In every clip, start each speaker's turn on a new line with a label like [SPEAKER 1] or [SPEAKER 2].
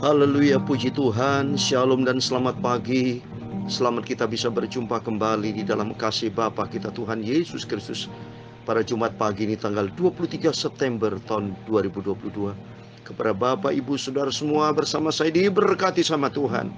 [SPEAKER 1] Haleluya, puji Tuhan, shalom dan selamat pagi. Selamat kita bisa berjumpa kembali di dalam kasih Bapa kita Tuhan Yesus Kristus pada Jumat pagi ini tanggal 23 September tahun 2022. Kepada Bapak, Ibu, Saudara semua, bersama saya diberkati sama Tuhan.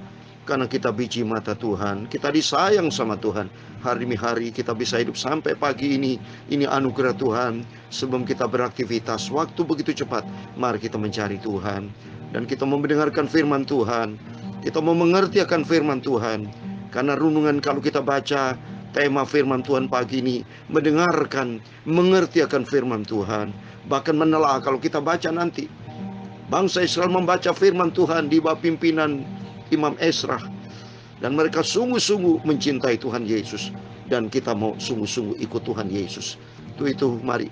[SPEAKER 1] Karena kita biji mata Tuhan, kita disayang sama Tuhan. Hari demi hari kita bisa hidup sampai pagi ini anugerah Tuhan. Sebelum kita beraktivitas, waktu begitu cepat. Mari kita mencari Tuhan, dan kita mau mendengarkan firman Tuhan. Kita mau mengerti akan firman Tuhan. Karena renungan kalau kita baca tema firman Tuhan pagi ini, mendengarkan, mengerti akan firman Tuhan. Bahkan menelaah kalau kita baca nanti. Bangsa Israel membaca firman Tuhan di bawah pimpinan Imam Ezra, dan mereka sungguh-sungguh mencintai Tuhan Yesus, dan kita mau sungguh-sungguh ikut Tuhan Yesus. Itu mari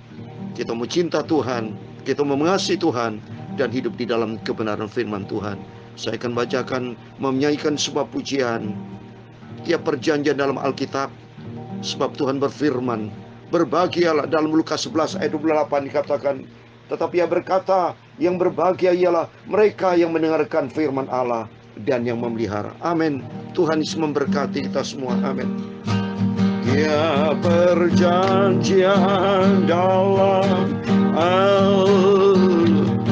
[SPEAKER 1] kita mau cinta Tuhan, kita mau mengasihi Tuhan, dan hidup di dalam kebenaran firman Tuhan. Saya akan bacakan, menyanyikan sebuah pujian tiap perjanjian dalam Alkitab, sebab Tuhan berfirman, berbahagialah. Dalam Lukas 11 ayat 28 dikatakan, tetapi ia berkata, yang berbahagia ialah mereka yang mendengarkan firman Allah dan yang memelihara. Amin. Tuhan Yesus memberkati kita semua. Amin. Ya, perjanjian dalam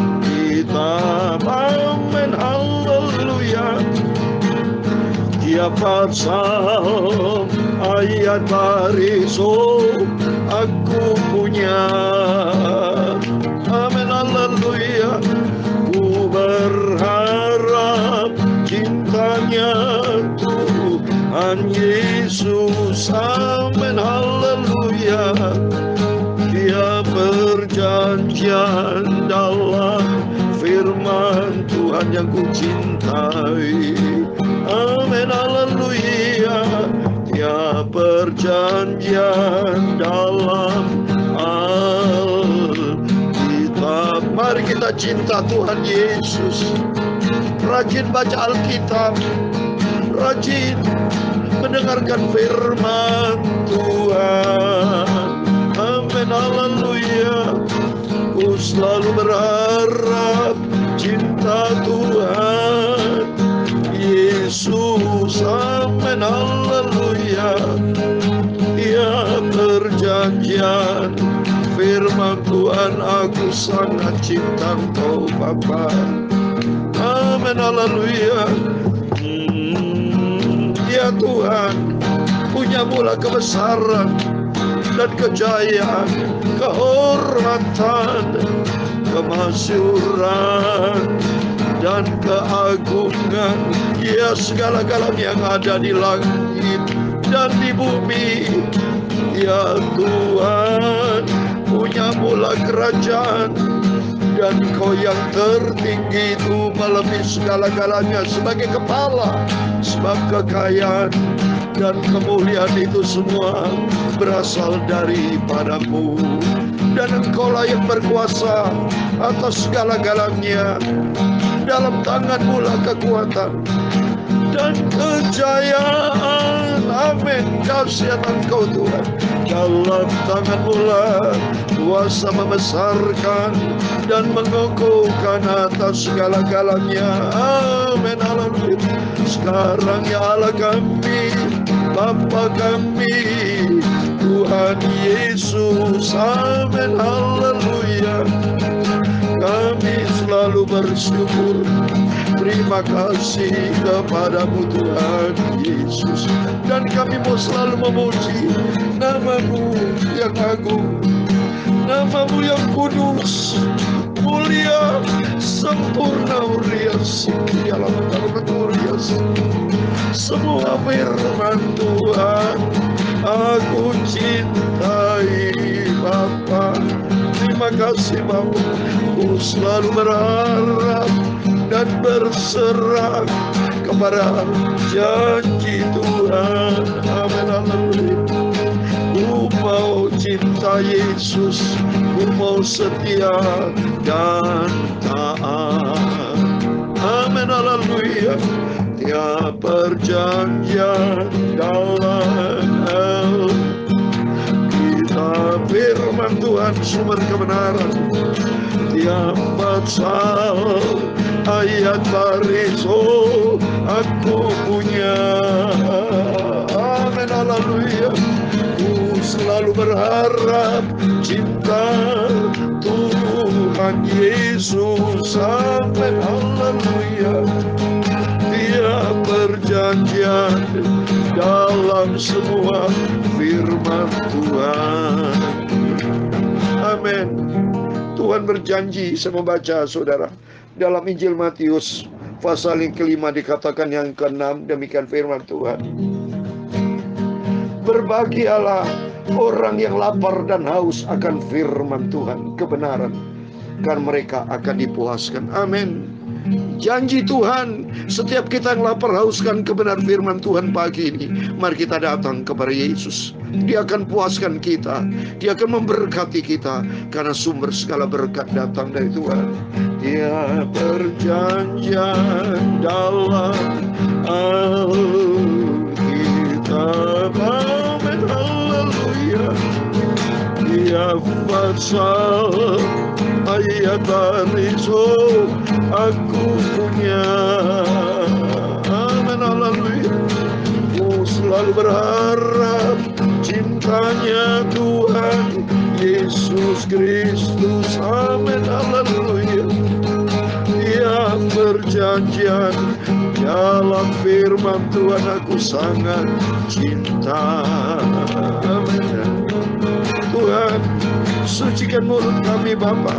[SPEAKER 1] Alkitab. Amin. Haleluya. Tiap pasal ayat baris aku punya. Amin. Haleluya. Ku berharap cintanya Tuhan Yesus. Amin. Haleluya. Dia perjanjian dalam firman Tuhan yang ku cintai. Amin. Haleluya. Dia perjanjian dalam Alkitab. Mari kita cinta Tuhan Yesus. Rajin baca Alkitab, rajin mendengarkan firman Tuhan. Amin. Haleluya. Ku selalu berharap cinta Tuhan Yesus. Amin. Haleluya. Ya, perjanjian firman Tuhan, aku sangat cinta Engkau Bapa. Amin. Haleluya. Ya Tuhan, punya mula kebesaran dan kejayaan, kehormatan, kemasyuran, dan keagungan. Ya, segala-galanya yang ada di langit dan di bumi. Ya Tuhan, punya mula kerajaan, dan Kau yang tertinggi itu melebihi segala-galanya sebagai kepala. Sebab kekayaan dan kemuliaan itu semua berasal daripada-Mu, dan Engkau-lah yang berkuasa atas segala-galanya. Dalam tangan-Mu lah kekuatan dan kejayaan. Amin. Dahsyat Engkau Tuhan. Dalam tangan-Mu lah kuasa membesarkan dan mengokohkan atas segala-galanya. Amin. Haleluya. Sekarang ya Allah kami, Bapa kami, Tuhan Yesus. Amin. Haleluya. Kami selalu bersyukur, terima kasih kepada-Mu Tuhan Yesus. Dan kami mau selalu memuji nama-Mu yang agung, nama-Mu yang kudus, mulia, sempurna, urias, dalam urias. Semua firman Tuhan aku cintai Bapa. Terima kasih Bapa. Ku selalu berharap dan berserah kepada janji Tuhan. Amin. Haleluya. Ku mau cinta Yesus, ku mau setia dan taat. Amin. Haleluya. Tiap perjanjian dalam Alkitab, firman Tuhan sumber kebenaran. Tiap pasal ayat bariso aku punya. Amin, haleluya. Ku selalu berharap cinta Tuhan Yesus. Amin, haleluya. Dia perjanjian dalam semua firman Tuhan. Amin. Tuhan berjanji, saya membaca saudara dalam Injil Matius pasal yang kelima dikatakan yang keenam, demikian firman Tuhan. Berbahagialah orang yang lapar dan haus akan firman Tuhan, kebenaran, karena mereka akan dipuaskan. Amin. Janji Tuhan, setiap kita yang lapar hauskan kebenaran firman Tuhan pagi ini, mari kita datang kepada Yesus. Dia akan puaskan kita, Dia akan memberkati kita, karena sumber segala berkat datang dari Tuhan. Dia perjanjian dalam Alkitab. Amin, haleluya. Dia pasal ayat bariso aku punya. Amin, haleluya. Ku selalu berharap cintanya Tuhan Yesus Kristus. Amin, haleluya. Dia perjanjian dalam firman Tuhan aku sangat cinta. Amin. Tuhan, sucikan mulut kami Bapa.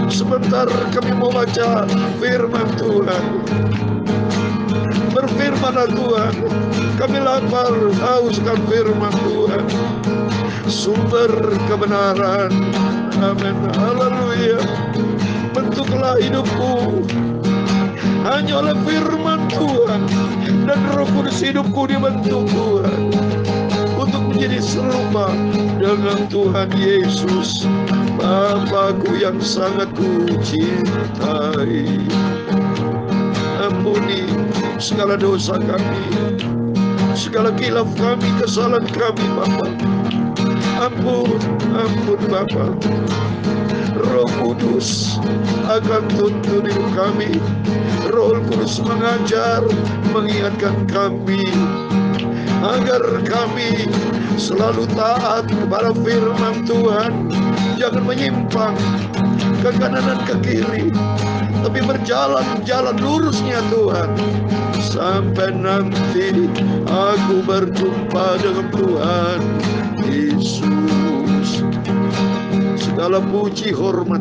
[SPEAKER 1] Sebentar kami mau baca firman Tuhan. Berfirmanlah Tuhan, kami lapar hauskan firman Tuhan, sumber kebenaran. Amin, haleluya. Bentuklah hidupku hanya oleh firman Tuhan, dan Roh Kudus hidupku dibentuk Tuhan untuk menjadi serupa dengan Tuhan Yesus, Bapakku yang sangat ku cintai. Ampuni segala dosa kami, segala khilaf kami, kesalahan kami Bapa. Ampun, ampun Bapa. Roh Kudus akan tuntun hidup kami. Roh Kudus mengajar, mengingatkan kami, agar kami selalu taat kepada firman Tuhan. Jangan menyimpang ke kanan dan ke kiri, tapi berjalan jalan lurusnya Tuhan, sampai nanti aku berjumpa dengan Tuhan Yesus. Segala puji, hormat,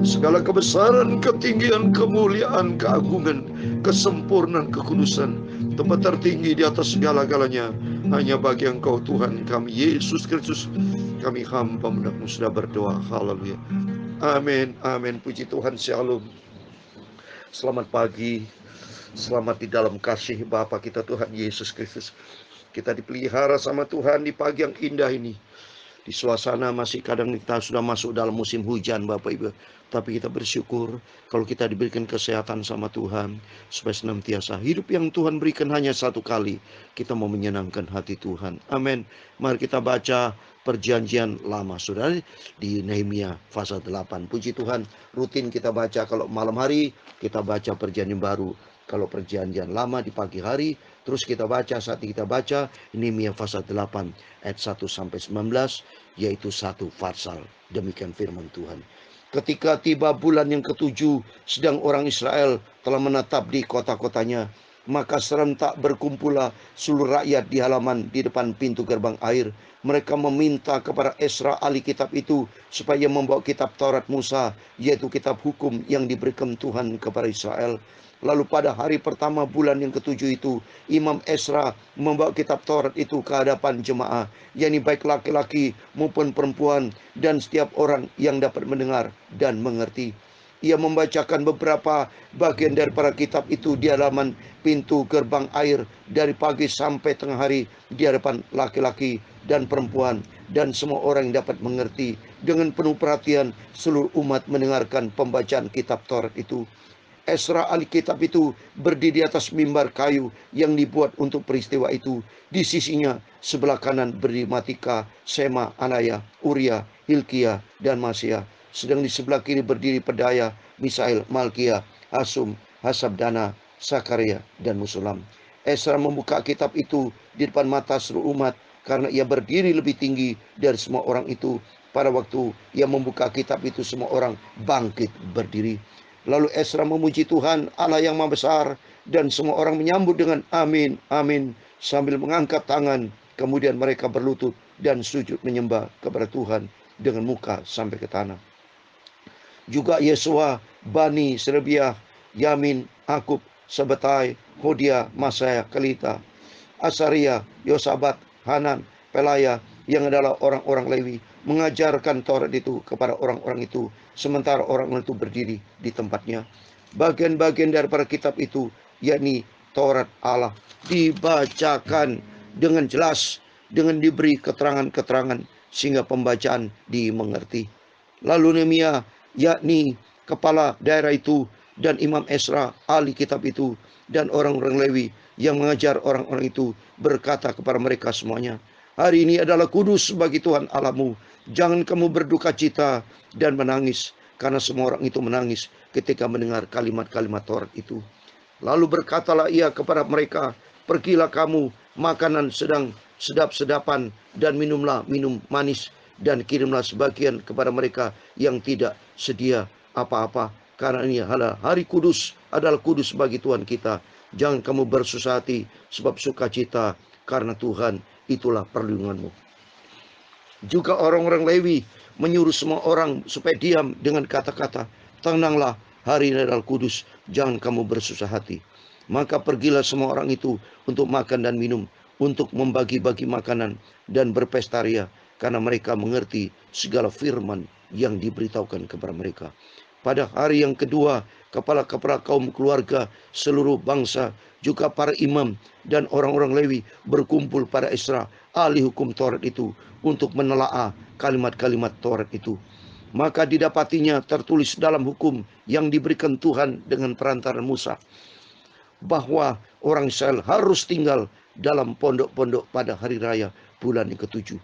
[SPEAKER 1] segala kebesaran, ketinggian, kemuliaan, keagungan, kesempurnaan, kekudusan, tempat tertinggi di atas segala-galanya hanya bagi Engkau Tuhan kami Yesus Kristus. Kami hamba mendapat sudah berdoa. Haleluya. Amin, amin. Puji Tuhan. Shalom. Selamat pagi. Selamat di dalam kasih Bapa kita Tuhan Yesus Kristus. Kita dipelihara sama Tuhan di pagi yang indah ini. Di suasana masih kadang kita sudah masuk dalam musim hujan Bapak Ibu. Tapi kita bersyukur kalau kita diberikan kesehatan sama Tuhan, supaya senantiasa hidup yang Tuhan berikan hanya satu kali. Kita mau menyenangkan hati Tuhan. Amin. Mari kita baca perjanjian lama saudara di Nehemia pasal 8. Puji Tuhan, rutin kita baca. Kalau malam hari kita baca perjanjian baru. Kalau perjanjian lama di pagi hari, terus kita baca saat kita baca Nehemia pasal 8 ayat 1 sampai 19, yaitu satu pasal. Demikian firman Tuhan. Ketika tiba bulan yang ketujuh, sedang orang Israel telah menetap di kota-kotanya, maka serentak berkumpullah seluruh rakyat di halaman di depan pintu gerbang air. Mereka meminta kepada Esra ahli kitab itu supaya membawa kitab Taurat Musa, yaitu kitab hukum yang diberikan Tuhan kepada Israel. Lalu pada hari pertama bulan yang ketujuh itu, Imam Esra membawa kitab Taurat itu ke hadapan jemaah, yakni baik laki-laki maupun perempuan, dan setiap orang yang dapat mendengar dan mengerti. Ia membacakan beberapa bagian dari para kitab itu di halaman pintu gerbang air dari pagi sampai tengah hari di hadapan laki-laki dan perempuan dan semua orang yang dapat mengerti. Dengan penuh perhatian seluruh umat mendengarkan pembacaan kitab Taurat itu. Esra ahli kitab itu berdiri di atas mimbar kayu yang dibuat untuk peristiwa itu. Di sisinya sebelah kanan berdiri Matika, Sema, Anaya, Uria, Hilkia, dan Masya. Sedang di sebelah kiri berdiri Pedaya, Misael, Malkia, Hasum, Hasabdana, Sakaria, dan Mesulam. Esra membuka kitab itu di depan mata seluruh umat karena ia berdiri lebih tinggi dari semua orang itu. Pada waktu ia membuka kitab itu, semua orang bangkit berdiri. Lalu Esra memuji Tuhan Allah yang Maha Besar, dan semua orang menyambut dengan amin, amin, sambil mengangkat tangan. Kemudian mereka berlutut dan sujud menyembah kepada Tuhan dengan muka sampai ke tanah. Juga Yesua, Bani, Serebiah, Yamin, Akub, Sabetai, Hodia, Masaya, Kelita, Asaria, Yosabat, Hanan, Pelaya, yang adalah orang-orang Lewi, mengajarkan Taurat itu kepada orang-orang itu, sementara orang-orang itu berdiri di tempatnya. Bagian-bagian daripada kitab itu, yakni Taurat Allah, dibacakan dengan jelas, dengan diberi keterangan-keterangan, sehingga pembacaan dimengerti. Lalu Nehemia, yakni kepala daerah itu, dan Imam Esra, ahli kitab itu, dan orang-orang Lewi yang mengajar orang-orang itu, berkata kepada mereka semuanya, hari ini adalah kudus bagi Tuhan Allahmu. Jangan kamu berduka cita dan menangis, karena semua orang itu menangis ketika mendengar kalimat-kalimat Taurat itu. Lalu berkatalah ia kepada mereka, pergilah kamu, makanan sedang sedap-sedapan, dan minumlah minum manis, dan kirimlah sebagian kepada mereka yang tidak sedia apa-apa, karena ini adalah hari kudus, adalah kudus bagi Tuhan kita. Jangan kamu bersusah hati, sebab sukacita karena Tuhan itulah perlindunganmu. Juga orang-orang Lewi menyuruh semua orang supaya diam dengan kata-kata, tenanglah, hari ini adalah kudus, jangan kamu bersusah hati. Maka pergilah semua orang itu untuk makan dan minum, untuk membagi-bagi makanan dan berpesta ria, karena mereka mengerti segala firman yang diberitahukan kepada mereka. Pada hari yang kedua, kepala-kepala kaum keluarga seluruh bangsa, juga para imam dan orang-orang Lewi berkumpul pada Esra, ahli hukum Taurat itu, untuk menelaah kalimat-kalimat Taurat itu. Maka didapatinya tertulis dalam hukum yang diberikan Tuhan dengan perantaran Musa, bahwa orang Israel harus tinggal dalam pondok-pondok pada hari raya bulan yang ke-7,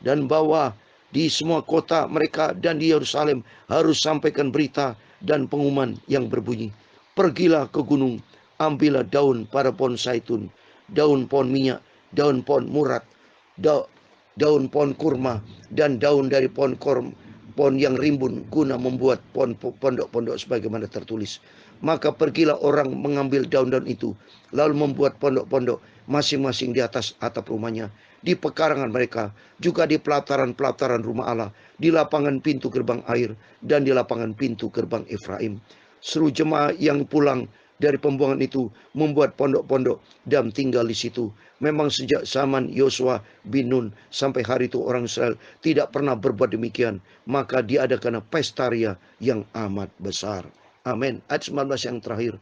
[SPEAKER 1] dan bahwa di semua kota mereka dan di Yerusalem harus sampaikan berita dan pengumuman yang berbunyi, pergilah ke gunung, ambillah daun pada pohon zaitun, daun pohon minyak, daun pohon murad, daun pohon kurma, dan daun dari pohon yang rimbun, guna membuat pondok-pondok sebagaimana tertulis. Maka pergilah orang mengambil daun-daun itu, lalu membuat pondok-pondok masing-masing di atas atap rumahnya, di pekarangan mereka, juga di pelataran-pelataran rumah Allah, di lapangan pintu gerbang air, dan di lapangan pintu gerbang Efraim. Seluruh jemaah yang pulang dari pembuangan itu membuat pondok-pondok dan tinggal di situ. Memang sejak zaman Yosua bin Nun sampai hari itu orang Israel tidak pernah berbuat demikian. Maka diadakan pesta ria yang amat besar. Amin. Ayat 19 yang terakhir.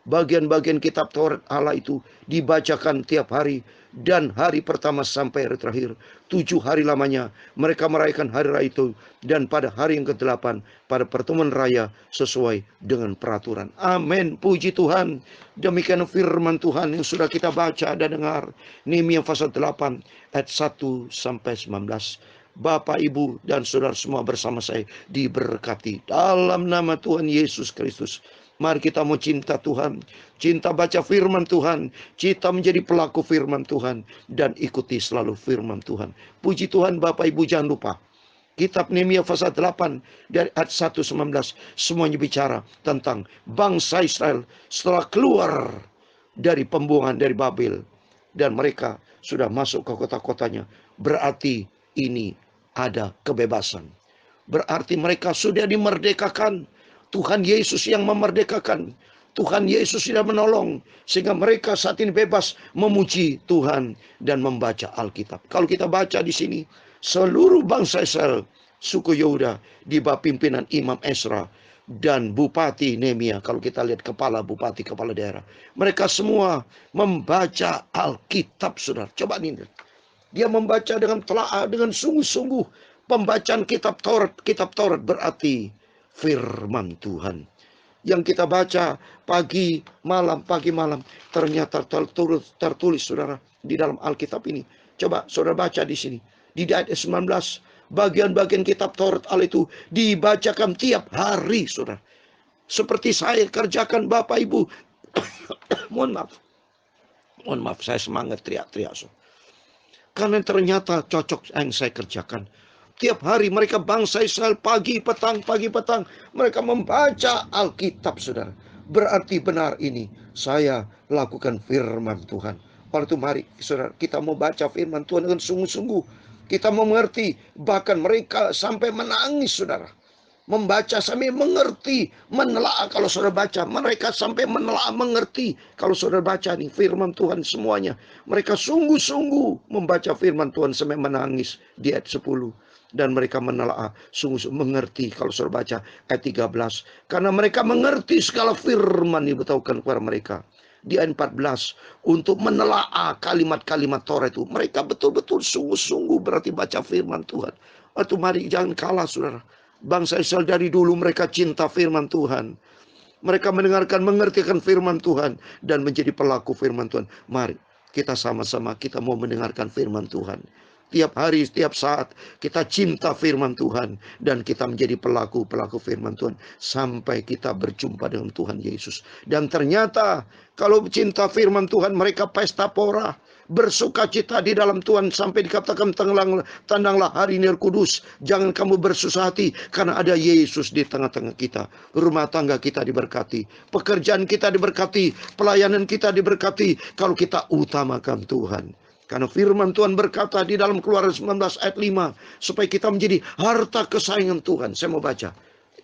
[SPEAKER 1] Bagian-bagian kitab Taurat Allah itu dibacakan tiap hari, dan hari pertama sampai hari terakhir, 7 hari lamanya mereka merayakan hari raya itu, dan pada hari yang ke-8 pada pertemuan raya sesuai dengan peraturan. Amin. Puji Tuhan. Demikian firman Tuhan yang sudah kita baca dan dengar. Nehemia pasal 8 ayat 1 sampai 19. Bapak, Ibu, dan saudara semua bersama saya diberkati dalam nama Tuhan Yesus Kristus. Mari kita mau cinta Tuhan, cinta baca firman Tuhan, cinta menjadi pelaku firman Tuhan, dan ikuti selalu firman Tuhan. Puji Tuhan. Bapak Ibu, jangan lupa kitab Nehemia pasal 8 dari ayat 1-19 semuanya bicara tentang bangsa Israel setelah keluar dari pembuangan dari Babel, dan mereka sudah masuk ke kota-kotanya. Berarti ini ada kebebasan. Berarti mereka sudah dimerdekakan. Tuhan Yesus yang memerdekakan. Tuhan Yesus sudah menolong sehingga mereka saat ini bebas memuji Tuhan dan membaca Alkitab. Kalau kita baca di sini, seluruh bangsa Israel, suku Yehuda di bawah pimpinan Imam Esra dan Bupati Nehemia, kalau kita lihat kepala bupati, kepala daerah, mereka semua membaca Alkitab, saudara. Coba nih, dia membaca dengan telaah, dengan sungguh-sungguh. Pembacaan kitab Taurat berarti firman Tuhan yang kita baca pagi malam, ternyata tertulis saudara di dalam Alkitab ini. Coba saudara baca di sini di ayat 19, bagian-bagian kitab Taurat Allah itu dibacakan tiap hari, saudara. seperti saya kerjakan Bapak Ibu. Mohon maaf, saya semangat teriak-teriak. Karena ternyata cocok yang saya kerjakan. Tiap hari mereka bangsa Israel pagi petang mereka membaca Alkitab, saudara. Berarti benar ini saya lakukan firman Tuhan. Oleh itu mari saudara, kita mau baca firman Tuhan dengan sungguh-sungguh. Kita mau mengerti, bahkan mereka sampai menangis, saudara. Membaca sampai mengerti, menelaah. Kalau saudara baca, mereka sampai menelaah mengerti. Kalau saudara baca nih firman Tuhan semuanya, mereka sungguh-sungguh membaca firman Tuhan sampai menangis di ayat 10. Dan mereka menelaah, sungguh-sungguh mengerti. Kalau saudara baca ayat 13, karena mereka mengerti segala firman yang diberitahukan kepada mereka. Di ayat 14, untuk menelaah kalimat-kalimat Taurat itu, mereka betul-betul sungguh-sungguh berarti baca firman Tuhan. Atau mari jangan kalah, saudara. Bangsa Israel dari dulu mereka cinta firman Tuhan. Mereka mendengarkan, mengertikan firman Tuhan dan menjadi pelaku firman Tuhan. Mari kita sama-sama kita mau mendengarkan firman Tuhan. Tiap hari, setiap saat kita cinta firman Tuhan dan kita menjadi pelaku-pelaku firman Tuhan sampai kita berjumpa dengan Tuhan Yesus. Dan ternyata kalau cinta firman Tuhan mereka pesta pora, bersuka cita di dalam Tuhan sampai dikatakan tandanglah hari ini kudus. Jangan kamu bersusah hati karena ada Yesus di tengah-tengah kita. Rumah tangga kita diberkati, pekerjaan kita diberkati, pelayanan kita diberkati kalau kita utamakan Tuhan. Karena firman Tuhan berkata di dalam Keluaran 19 ayat 5, supaya kita menjadi harta kesayangan Tuhan. Saya mau baca.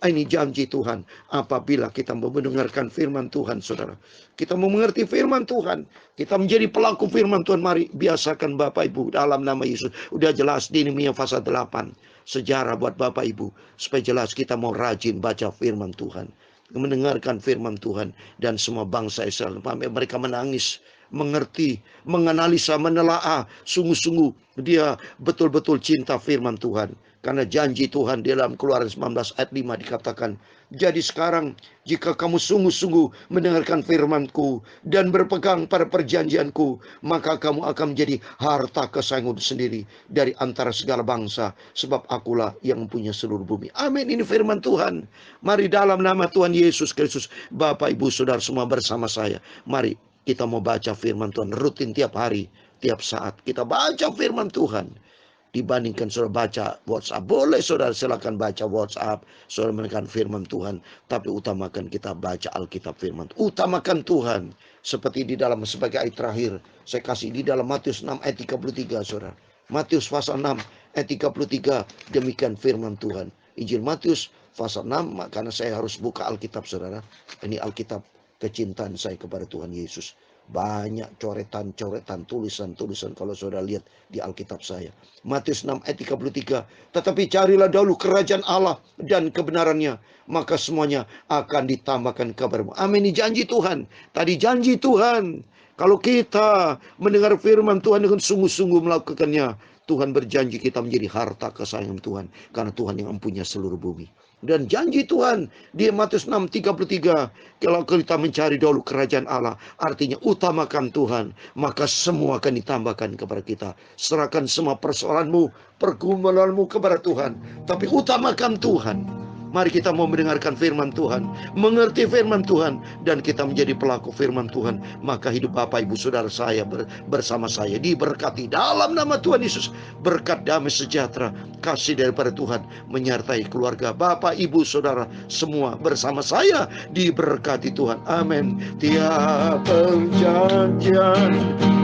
[SPEAKER 1] Ini janji Tuhan apabila kita mau mendengarkan firman Tuhan, saudara. Kita mau mengerti firman Tuhan. Kita menjadi pelaku firman Tuhan. Mari biasakan Bapak Ibu dalam nama Yesus. Udah jelas di Nehemia pasal 8. Sejarah buat Bapak Ibu. Supaya jelas kita mau rajin baca firman Tuhan. Mendengarkan firman Tuhan. Dan semua bangsa Israel. Mereka menangis, mengerti, menganalisa, menelaah. Sungguh-sungguh dia betul-betul cinta firman Tuhan. Karena janji Tuhan di dalam Keluaran 19 ayat 5 dikatakan, jadi sekarang jika kamu sungguh-sungguh mendengarkan firman-Ku dan berpegang pada perjanjian-Ku, maka kamu akan menjadi harta kesayangan sendiri dari antara segala bangsa, sebab Akulah yang mempunyai seluruh bumi. Amin. Ini firman Tuhan. Mari dalam nama Tuhan Yesus Kristus, Bapak Ibu Saudara semua bersama saya, mari kita mau baca firman Tuhan rutin tiap hari, tiap saat. Kita baca firman Tuhan. Dibandingkan saudara baca WhatsApp, boleh saudara silakan baca WhatsApp, saudara mendengarkan firman Tuhan, tapi utamakan kita baca Alkitab firman. Utamakan Tuhan. Seperti di dalam sebagai ayat terakhir, saya kasih di dalam Matius 6 ayat 33, saudara. Matius pasal 6 ayat 33, demikian firman Tuhan. Injil Matius pasal 6, karena saya harus buka Alkitab, saudara. Ini Alkitab kecintaan saya kepada Tuhan Yesus. Banyak coretan-coretan, tulisan-tulisan kalau saudara lihat di Alkitab saya. Matius 6 ayat 33. Tetapi carilah dahulu kerajaan Allah dan kebenarannya, maka semuanya akan ditambahkan kepadamu. Amin. Ini janji Tuhan. Tadi janji Tuhan. Kalau kita mendengar firman Tuhan dengan sungguh-sungguh melakukannya, Tuhan berjanji kita menjadi harta kesayangan Tuhan. Karena Tuhan yang mempunyai seluruh bumi. Dan janji Tuhan di Matius 6:33, kalau kita mencari dahulu kerajaan Allah, artinya utamakan Tuhan, maka semua akan ditambahkan kepada kita. Serahkan semua persoalanmu, pergumulanmu kepada Tuhan, tapi utamakan Tuhan. Mari kita mau mendengarkan firman Tuhan, mengerti firman Tuhan, dan kita menjadi pelaku firman Tuhan. Maka hidup Bapak Ibu Saudara saya bersama saya diberkati dalam nama Tuhan Yesus. Berkat damai sejahtera, kasih daripada Tuhan menyertai keluarga Bapak Ibu Saudara semua bersama saya diberkati Tuhan. Amin. Tiap perjanjian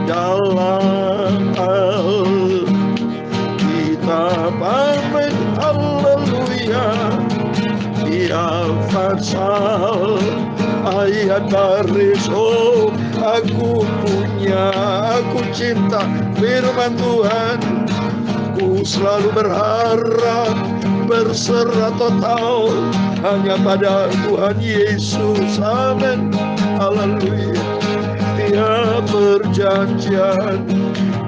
[SPEAKER 1] dalam Alkitab, amin, haleluya. Tiap pasal ayat baris, oh aku punya, aku cinta firman Tuhan. Ku selalu berharap, berserah total hanya pada Tuhan Yesus. Amin, haleluya. Tiap perjanjian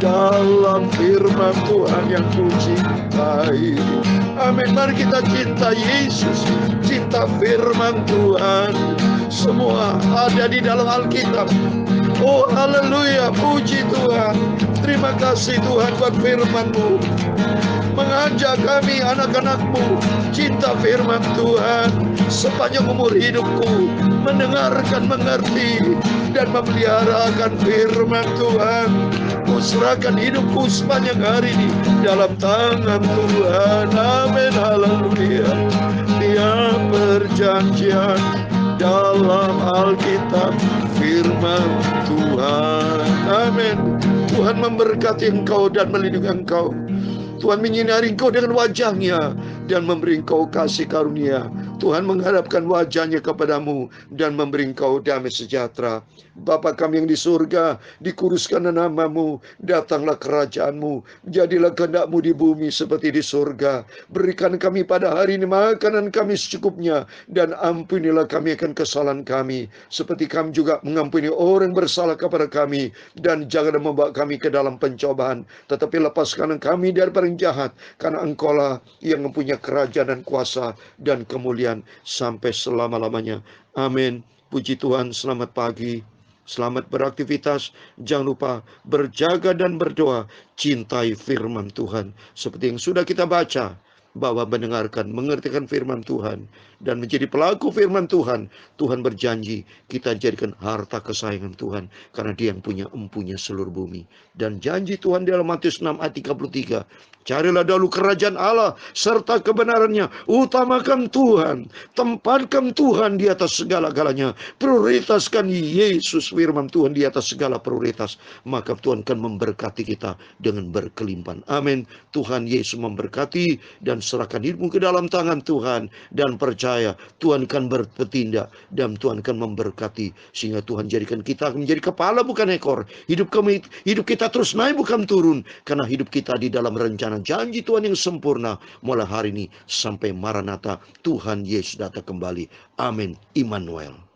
[SPEAKER 1] dalam firman Tuhan yang ku cintai. Amin. Mari kita cinta Yesus, cinta firman Tuhan. Semua ada di dalam Alkitab. Oh haleluya, puji Tuhan. Terima kasih Tuhan buat firman-Mu. Mengajak kami anak-anak-Mu cinta firman Tuhan. sepanjang umur hidupku, mendengarkan, mengerti, dan memelihara firman Tuhan. Kuserahkan hidupku sepanjang hari ini dalam tangan Tuhan. Amin, haleluya. Tiap perjanjian dalam Alkitab firman Tuhan. Amin. Tuhan memberkati engkau dan melindungi engkau. Tuhan menyinari engkau dengan wajahnya dan memberi engkau kasih karunia. Tuhan menghadapkan wajahnya kepadamu dan memberi engkau damai sejahtera. Bapa kami yang di surga, dikuduskanlah namamu, datanglah kerajaanmu, jadilah kehendakmu di bumi seperti di surga. Berikan kami pada hari ini makanan kami secukupnya, dan ampunilah kami akan kesalahan kami, seperti kami juga mengampuni orang bersalah kepada kami. Dan janganlah membawa kami ke dalam pencobaan, tetapi lepaskan kami daripada yang jahat, karena engkaulah yang mempunyai kerajaan dan kuasa dan kemuliaan sampai selama-lamanya. Amin. Puji Tuhan, selamat pagi. Selamat beraktivitas. Jangan lupa berjaga dan berdoa. Cintai firman Tuhan. Seperti yang sudah kita baca, bahwa mendengarkan, mengertikan firman Tuhan, dan menjadi pelaku firman Tuhan. Tuhan berjanji kita jadikan harta kesayangan Tuhan, karena Dia yang punya empunya seluruh bumi. Dan janji Tuhan dalam Matius 6 ayat 33, carilah dahulu kerajaan Allah serta kebenarannya. Utamakan Tuhan, tempatkan Tuhan di atas segala-galanya, prioritaskan Yesus firman Tuhan di atas segala prioritas, maka Tuhan akan memberkati kita dengan berkelimpahan. Amin. Tuhan Yesus memberkati, dan serahkan hidupmu ke dalam tangan Tuhan, dan percaya Tuhan akan bertindak, dan Tuhan akan memberkati, sehingga Tuhan jadikan kita menjadi kepala bukan ekor. Hidup kita terus naik bukan turun, karena hidup kita di dalam rencana janji Tuhan yang sempurna mulai hari ini sampai Maranatha, Tuhan Yesus datang kembali. Amin. Immanuel.